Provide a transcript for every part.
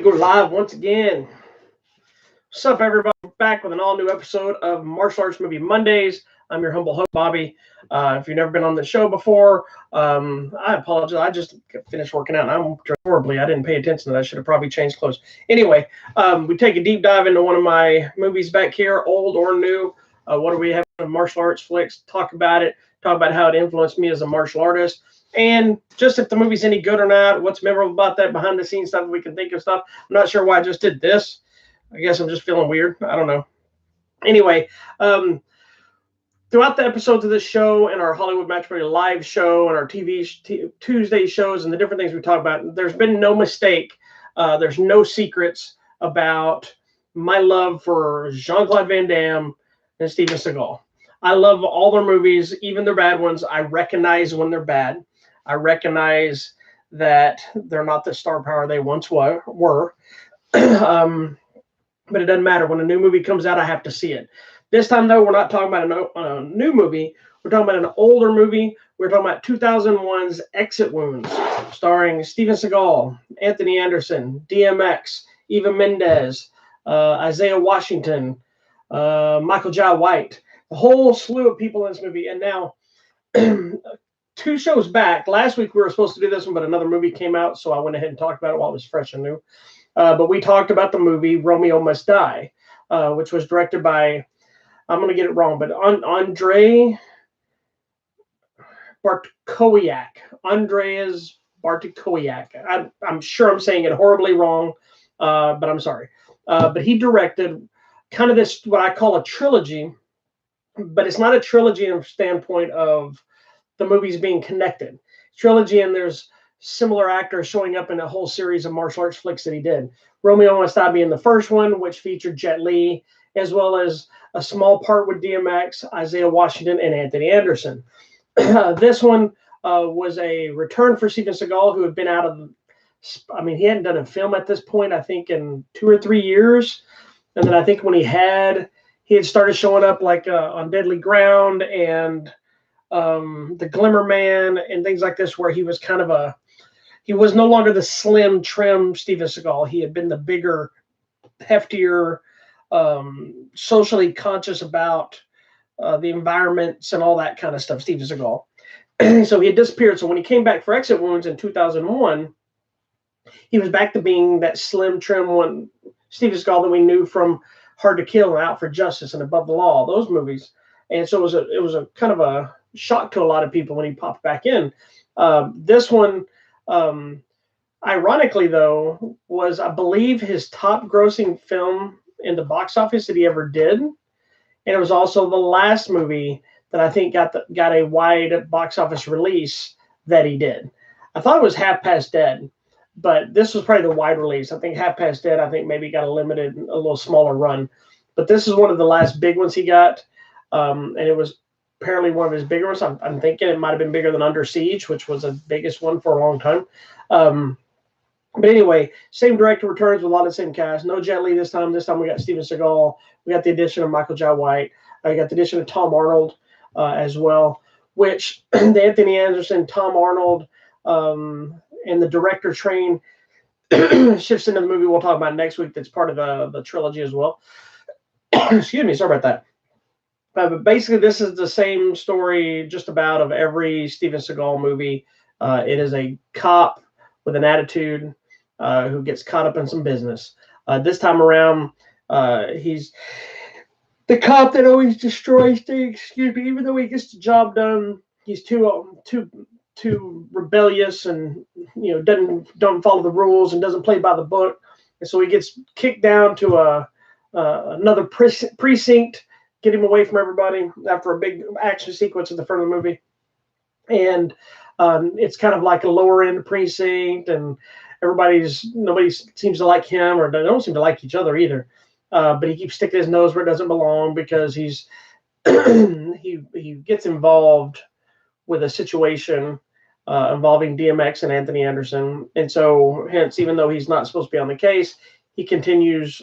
Go live once again. What's up, everybody? We're back with an all-new episode of Martial Arts Movie Mondays. I'm your humble host, Bobby. If you've never been on the show before, I apologize. I just finished working out, and I'm dressed horribly. I didn't pay attention to that. I should have probably changed clothes. Anyway, we take a deep dive into one of my movies back here, old or new. What do we have in martial arts flicks? Talk about it. Talk about how it influenced me as a martial artist. And just if the movie's any good or not, what's memorable about that, behind the scenes stuff, we can think of stuff. I'm not sure why I just did this. I guess I'm just feeling weird. I don't know. Anyway, throughout the episodes of this show and our Hollywood Matrimony live show and our Tuesday shows and the different things we talk about, there's been no mistake. There's no secrets about my love for Jean-Claude Van Damme and Steven Seagal. I love all their movies, even their bad ones. I recognize when they're bad. I recognize that they're not the star power they once were. But it doesn't matter. When a new movie comes out, I have to see it. This time, though, we're not talking about a new movie. We're talking about an older movie. We're talking about 2001's Exit Wounds, starring Steven Seagal, Anthony Anderson, DMX, Eva Mendes, Isaiah Washington, Michael Jai White, a whole slew of people in this movie. And now, 2 shows back, last week we were supposed to do this one, but another movie came out, so I went ahead and talked about it while it was fresh and new. But we talked about the movie Romeo Must Die, which was directed by, I'm going to get it wrong, but Andrei Bartkowiak. Andreas Bartkowiak. I'm sure I'm saying it horribly wrong, but I'm sorry. But he directed kind of this, what I call a trilogy, but it's not a trilogy in the standpoint of the movies being connected. Trilogy, and there's similar actors showing up in a whole series of martial arts flicks that he did. Romeo Must Die being the first one, which featured Jet Li, as well as a small part with DMX, Isaiah Washington, and Anthony Anderson. This one was a return for Steven Seagal, who had been out of, he hadn't done a film at this point, I think, in 2 or 3 years. And then I think when he had started showing up like on Deadly Ground and The Glimmer Man and things like this, where he was kind of he was no longer the slim, trim Steven Seagal. He had been the bigger, heftier, socially conscious about the environments and all that kind of stuff, Steven Seagal. So he had disappeared. So when he came back for Exit Wounds in 2001, he was back to being that slim, trim one, Steven Seagal that we knew from Hard to Kill and Out for Justice and Above the Law, those movies. And so it was a kind of a shock to a lot of people when he popped back in. This one, ironically, though, was, I believe, his top grossing film in the box office that he ever did. And it was also the last movie that I think got a wide box office release that he did. I thought it was Half Past Dead, but this was probably the wide release. I think Half Past Dead, I think maybe got a little smaller run. But this is one of the last big ones he got. And it was apparently one of his bigger ones. I'm thinking it might have been bigger than Under Siege, which was the biggest one for a long time. But anyway, same director returns with a lot of the same cast. No Jet Li this time. This time we got Steven Seagal. We got the addition of Michael Jai White. We got the addition of Tom Arnold as well, which the Anthony Anderson, Tom Arnold, and the director train shifts into the movie we'll talk about next week. That's part of the trilogy as well. Excuse me. Sorry about that. But basically, this is the same story just about of every Steven Seagal movie. It is a cop with an attitude who gets caught up in some business. This time around, he's the cop that always destroys things. Excuse me. Even though he gets the job done, he's too rebellious and don't follow the rules and doesn't play by the book. And so he gets kicked down to another precinct. Get him away from everybody after a big action sequence at the front of the movie. And it's kind of like a lower end precinct, and nobody seems to like him, or they don't seem to like each other either. But he keeps sticking his nose where it doesn't belong because he gets involved with a situation involving DMX and Anthony Anderson. And so hence, even though he's not supposed to be on the case, he continues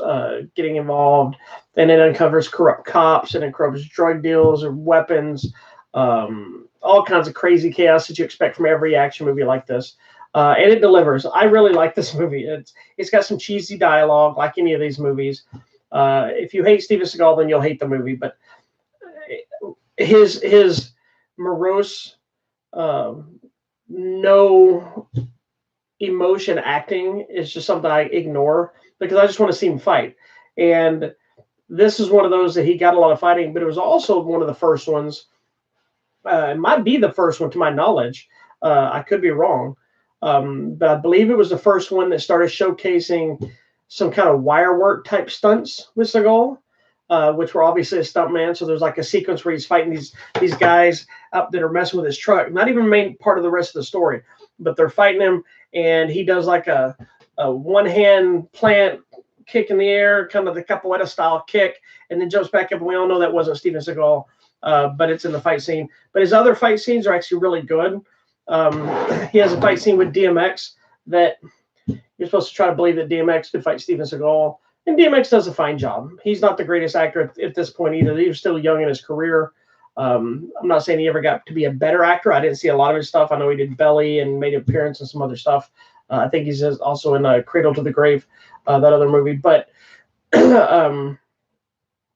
getting involved, and it uncovers corrupt cops and uncovers drug deals and weapons, all kinds of crazy chaos that you expect from every action movie like this. and it delivers. I really like this movie. It's got some cheesy dialogue, like any of these movies. If you hate Steven Seagal, then you'll hate the movie. But his morose, no emotion acting is just something I ignore because I just want to see him fight. And this is one of those that he got a lot of fighting, but it was also one of the first ones. It might be the first one to my knowledge. I could be wrong. But I believe it was the first one that started showcasing some kind of wire work type stunts with Seagal, which were obviously a stuntman. So there's like a sequence where he's fighting these guys up that are messing with his truck. Not even main part of the rest of the story, but they're fighting him, and he does like a one hand plant kick in the air, kind of the capoeira style kick, and then jumps back up. And we all know that wasn't Steven Seagal, but it's in the fight scene. But his other fight scenes are actually really good. He has a fight scene with DMX that you're supposed to try to believe that DMX could fight Steven Seagal, and DMX does a fine job. He's not the greatest actor at this point either. He was still young in his career. I'm not saying he ever got to be a better actor. I didn't see a lot of his stuff. I know he did Belly and made an appearance in some other stuff. I think he's also in Cradle to the Grave, that other movie. But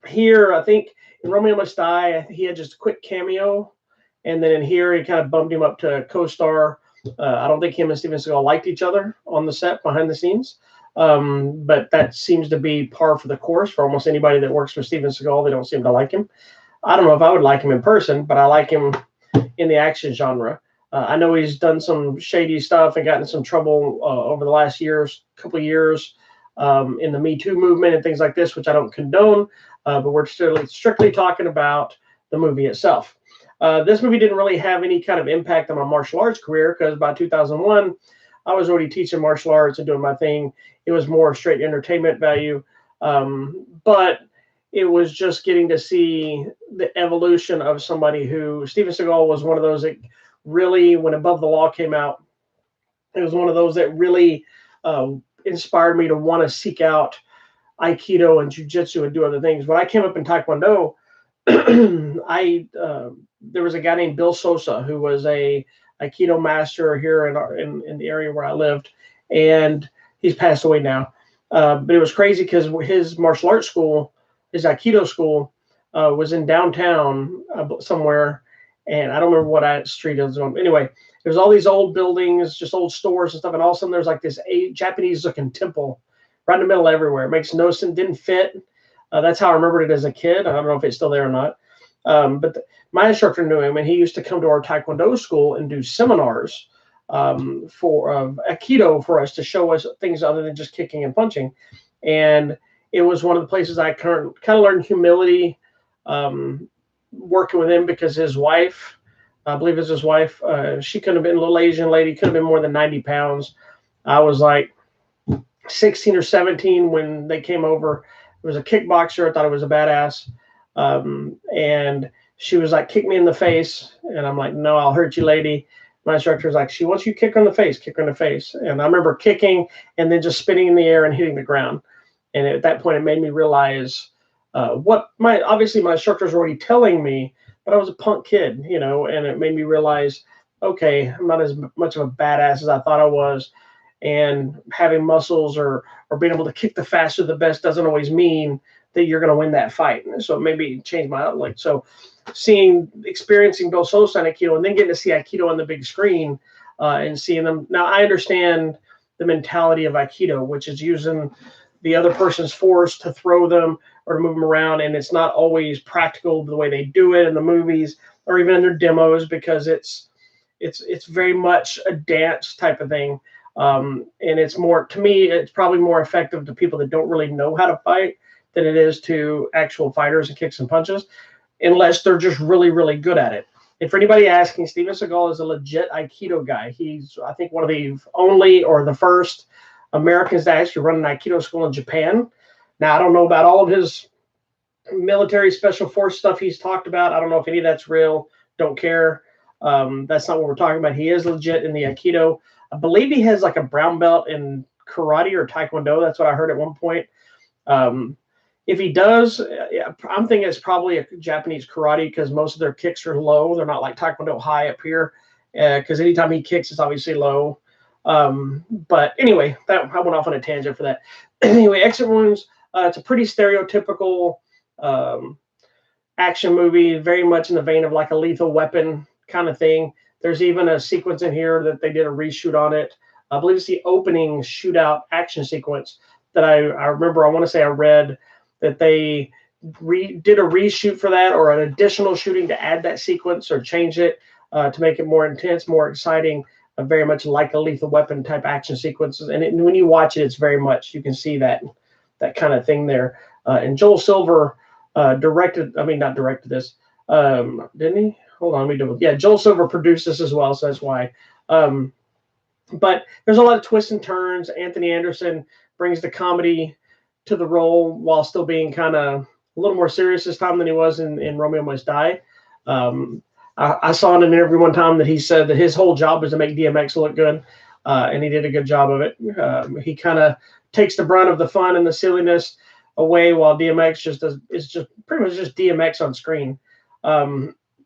here, I think in Romeo Must Die, he had just a quick cameo. And then in here, he kind of bumped him up to co-star. I don't think him and Steven Seagal liked each other on the set behind the scenes. But that seems to be par for the course for almost anybody that works for Steven Seagal. They don't seem to like him. I don't know if I would like him in person, but I like him in the action genre. I know he's done some shady stuff and gotten in some trouble over the last couple of years in the Me Too movement and things like this, which I don't condone. But we're strictly talking about the movie itself. This movie didn't really have any kind of impact on my martial arts career because by 2001, I was already teaching martial arts and doing my thing. It was more straight entertainment value. But it was just getting to see the evolution of somebody who, Steven Seagal was one of those that really, when Above the Law came out, it was one of those that really inspired me to want to seek out Aikido and Jiu-Jitsu and do other things. When I came up in Taekwondo, there was a guy named Bill Sosa who was a Aikido master here in the area where I lived, and he's passed away now. But it was crazy because his martial arts school, his Aikido school, was in downtown somewhere, and I don't remember what street it was on. Anyway, there's all these old buildings, just old stores and stuff, and all of a sudden there's like this Japanese-looking temple right in the middle everywhere. It makes no sense, didn't fit. That's how I remembered it as a kid. I don't know if it's still there or not. But my instructor knew him, and he used to come to our Taekwondo school and do seminars for Aikido for us to show us things other than just kicking and punching. And it was one of the places I kind of learned humility working with him because his wife, I believe it's his wife, she couldn't have been a little Asian lady, could have been more than 90 pounds. I was like 16 or 17 when they came over. It was a kickboxer. I thought it was a badass. And she was like, kick me in the face. And I'm like, no, I'll hurt you, lady. My instructor was like, she wants you to kick her in the face, kick her in the face. And I remember kicking and then just spinning in the air and hitting the ground. And at that point, it made me realize what my instructors were already telling me, but I was a punk kid, you know, and it made me realize, okay, I'm not as much of a badass as I thought I was. And having muscles or being able to kick the faster, the best doesn't always mean that you're going to win that fight. So it maybe changed my outlook. So experiencing Bill Sosa and Aikido and then getting to see Aikido on the big screen and seeing them. Now, I understand the mentality of Aikido, which is using the other person's force to throw them or to move them around. And it's not always practical the way they do it in the movies or even in their demos because it's very much a dance type of thing. And it's more, to me, it's probably more effective to people that don't really know how to fight than it is to actual fighters and kicks and punches, unless they're just really, really good at it. And for anybody asking, Steven Seagal is a legit Aikido guy. He's, I think, one of the only or the first Americans to actually run an Aikido school in Japan. Now, I don't know about all of his military special force stuff he's talked about. I don't know if any of that's real. Don't care. That's not what we're talking about. He is legit in the Aikido. I believe he has like a brown belt in karate or taekwondo. That's what I heard at one point. If he does, I'm thinking it's probably a Japanese karate because most of their kicks are low. They're not like taekwondo high up here because anytime he kicks, it's obviously low. But anyway, that I went off on a tangent for that. Anyway, Exit Wounds. It's a pretty stereotypical um, action movie, very much in the vein of like a Lethal Weapon kind of thing. There's even a sequence in here that they did a reshoot on it. I believe it's the opening shootout action sequence that I remember. I want to say I read that they did a reshoot for that, or an additional shooting to add that sequence or change it to make it more intense, more exciting, very much like a Lethal Weapon type action sequences. And when you watch it, it's very much, you can see that kind of thing there. And Joel Silver not directed this, didn't he? Hold on, let me do it. Yeah, Joel Silver produced this as well, so that's why. But there's a lot of twists and turns. Anthony Anderson brings the comedy to the role while still being kind of a little more serious this time than he was in Romeo Must Die. I saw in an interview one time that he said that his whole job was to make DMX look good, and he did a good job of it. He kind of takes the brunt of the fun and the silliness away, while DMX is just pretty much just DMX on screen.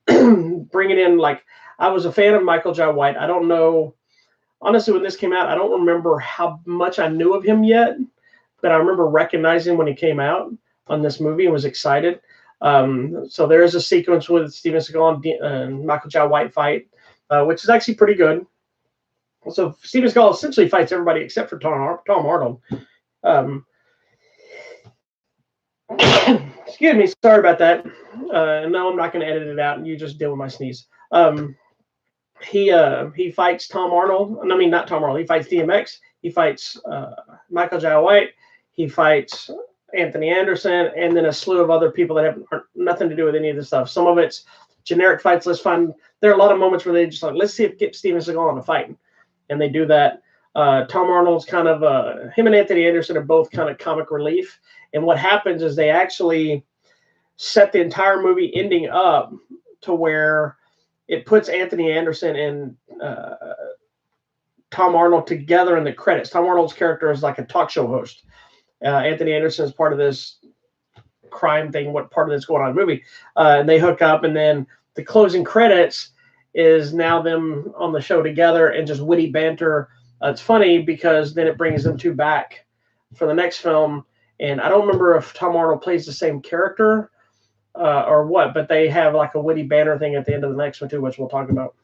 Bringing in, like, I was a fan of Michael Jai White. I don't know, honestly, when this came out, I don't remember how much I knew of him yet, but I remember recognizing him when he came out on this movie and was excited. So there is a sequence with Steven Seagal and Michael Jai White fight, which is actually pretty good. So Steven Seagal essentially fights everybody except for Tom Arnold. Excuse me, sorry about that. No, I'm not going to edit it out, and you just deal with my sneeze. He fights Tom Arnold. I mean, not Tom Arnold. He fights DMX. He fights Michael Jai White. He fights Anthony Anderson, and then a slew of other people that have nothing to do with any of this stuff. Some of it's generic fights. There are a lot of moments where they just like, let's see if get Steven Seagal on a fight, and they do that. Tom Arnold's kind of him and Anthony Anderson are both kind of comic relief. And what happens is they actually set the entire movie ending up to where it puts Anthony Anderson and Tom Arnold together in the credits. Tom Arnold's character is like a talk show host. Anthony Anderson is part of this crime thing, what part of this going on in the movie. And they hook up, and then the closing credits is now them on the show together and just witty banter. It's funny because then it brings them two back for the next film. And I don't remember if Tom Arnold plays the same character or what, but they have like a witty banner thing at the end of the next one too, which we'll talk about.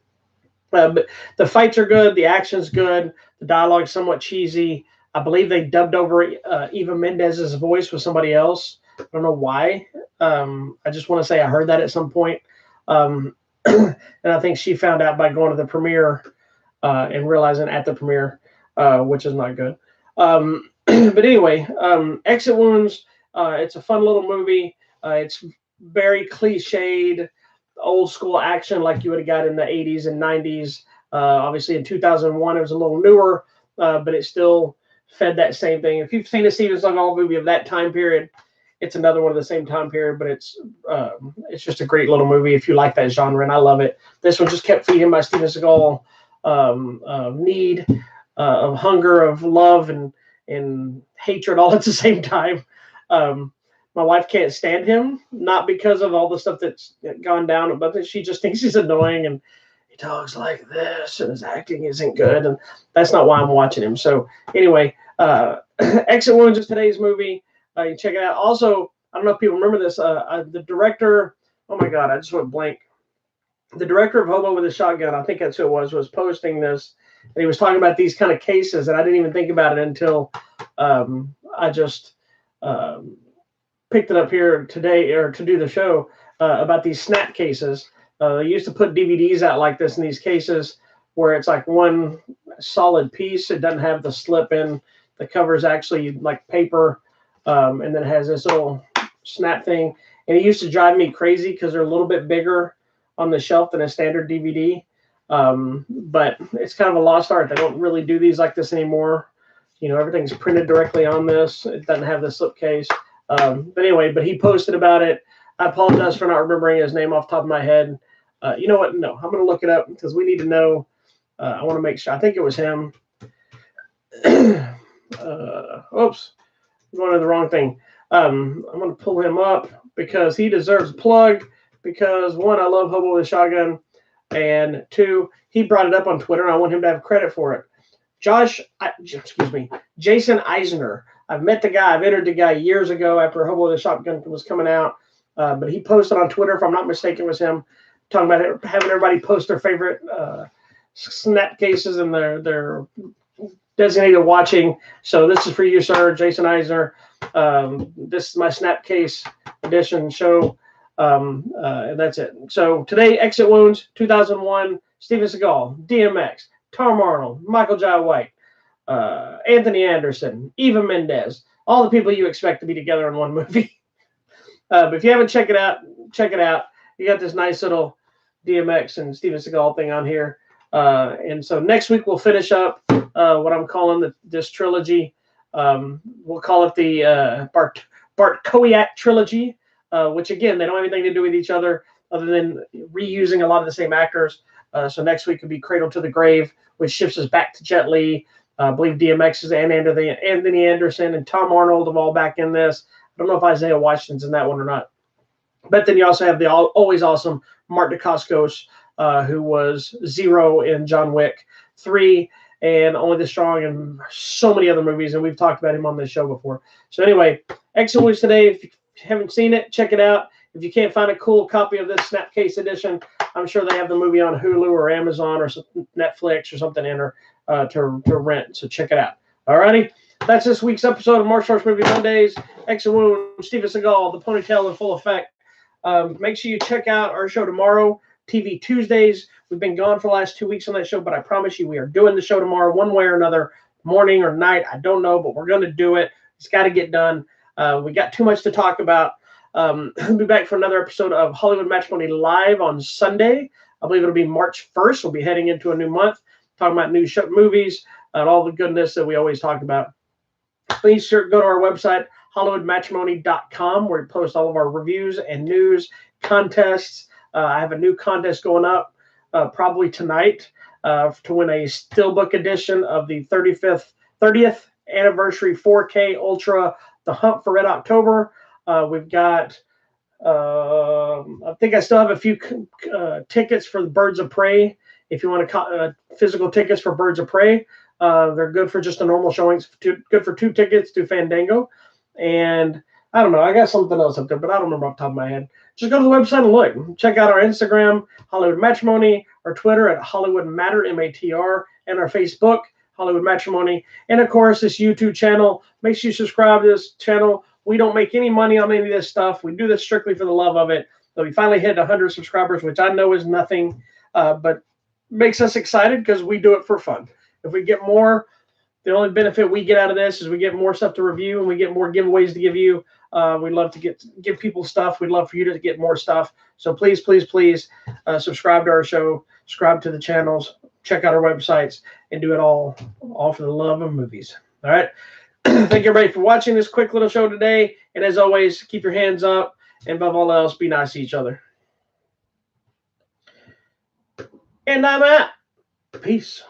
But the fights are good. The action's good. The dialogue's somewhat cheesy. I believe they dubbed over Eva Mendes's voice with somebody else. I don't know why. I just want to say I heard that at some point. And I think she found out by going to the premiere and realizing at the premiere, which is not good. But anyway, Exit Wounds, it's a fun little movie. It's very cliched, old school action like you would have got in the 80s and 90s. Obviously, in 2001, it was a little newer, but it still fed that same thing. If you've seen a Steven Seagal movie of that time period, it's another one of the same time period, but it's just a great little movie if you like that genre, and I love it. This one just kept feeding my Steven Seagal need of hunger, of love, and hatred all at the same time. My wife can't stand him, not because of all the stuff that's gone down, but she just thinks he's annoying and he talks like this and his acting isn't good, and that's not why I'm watching him. So anyway, Exit Wounds is today's movie. You can check it out. Also, I don't know if people remember this. The director, oh my God, I just went blank. The director of Hobo with a Shotgun, I think that's who it was posting this. And he was talking about these kind of cases, and I didn't even think about it until I just picked it up here today, or to do the show, about these snap cases. They used to put DVDs out like this in these cases where it's like one solid piece. It doesn't have the slip in. The cover is actually like paper, and then it has this little snap thing. And it used to drive me crazy because they're a little bit bigger on the shelf than a standard DVD. But it's kind of a lost art. They don't really do these like this anymore. You know, everything's printed directly on this. It doesn't have the slipcase. But anyway, but he posted about it. I apologize for not remembering his name off the top of my head. You know what? No, I'm going to look it up because we need to know. I want to make sure. I think it was him. Oops. I'm going to the wrong thing. I'm going to pull him up because he deserves a plug because, one, I love Hobo with a Shotgun. And two, he brought it up on Twitter, and I want him to have credit for it. Jason Eisner. I've met the guy. I've interviewed the guy years ago after Hobo the Shotgun was coming out. But he posted on Twitter, if I'm not mistaken, it was him, talking about having everybody post their favorite snap cases and their designated watching. So this is for you, sir, Jason Eisner. This is my Snapcase edition show, and that's it. So today, Exit Wounds, 2001, Steven Seagal, DMX, Tom Arnold, Michael Jai White, Anthony Anderson, Eva Mendes, all the people you expect to be together in one movie. But if you haven't checked it out, check it out. You got this nice little DMX and Steven Seagal thing on here. And so next week we'll finish up what I'm calling this trilogy. We'll call it the Bart Kowiak trilogy, which again, they don't have anything to do with each other than reusing a lot of the same actors. So next week could be Cradle to the Grave, which shifts us back to Jet Li. I believe DMX is Anthony Anderson and Tom Arnold are all back in this. I don't know if Isaiah Washington's in that one or not. But then you also have the always awesome Mark Dacascos, who was Zero in John Wick 3 and Only the Strong and so many other movies. And we've talked about him on this show before. So anyway, Exit Wounds today. If you haven't seen it, check it out. If you can't find a cool copy of this Snapcase edition, I'm sure they have the movie on Hulu or Amazon or Netflix or something in her to rent. So check it out. All righty. That's this week's episode of Martial Arts Movie Mondays. Exit Wounds, Steven Seagal, The Ponytail in Full Effect. Make sure you check out our show tomorrow, TV Tuesdays. We've been gone for the last 2 weeks on that show, but I promise you we are doing the show tomorrow one way or another, morning or night. I don't know, but we're going to do it. It's got to get done. We got too much to talk about. We'll be back for another episode of Hollywood Matrimony Live on Sunday. I believe it'll be March 1st. We'll be heading into a new month, talking about new movies and all the goodness that we always talk about. Please go to our website, HollywoodMatrimony.com, where we post all of our reviews and news, contests. I have a new contest going up probably tonight to win a Steelbook edition of the 30th anniversary 4K Ultra, The Hunt for Red October. We've got, I think I still have a few tickets for the Birds of Prey. If you want physical tickets for Birds of Prey, they're good for just a normal showing. Good for 2 tickets to Fandango. And I don't know. I got something else up there, but I don't remember off the top of my head. Just go to the website and look. Check out our Instagram, Hollywood Matrimony, our Twitter at Hollywood Matter, MATR, and our Facebook, Hollywood Matrimony. And, of course, this YouTube channel. Make sure you subscribe to this channel. We don't make any money on any of this stuff. We do this strictly for the love of it. So we finally hit 100 subscribers, which I know is nothing, but makes us excited because we do it for fun. If we get more, the only benefit we get out of this is we get more stuff to review and we get more giveaways to give you. We'd love to give people stuff. We'd love for you to get more stuff. So please, please, please subscribe to our show, subscribe to the channels, check out our websites, and do it all for the love of movies. All right. Thank you, everybody, for watching this quick little show today. And as always, keep your hands up. And above all else, be nice to each other. And I'm out. Peace.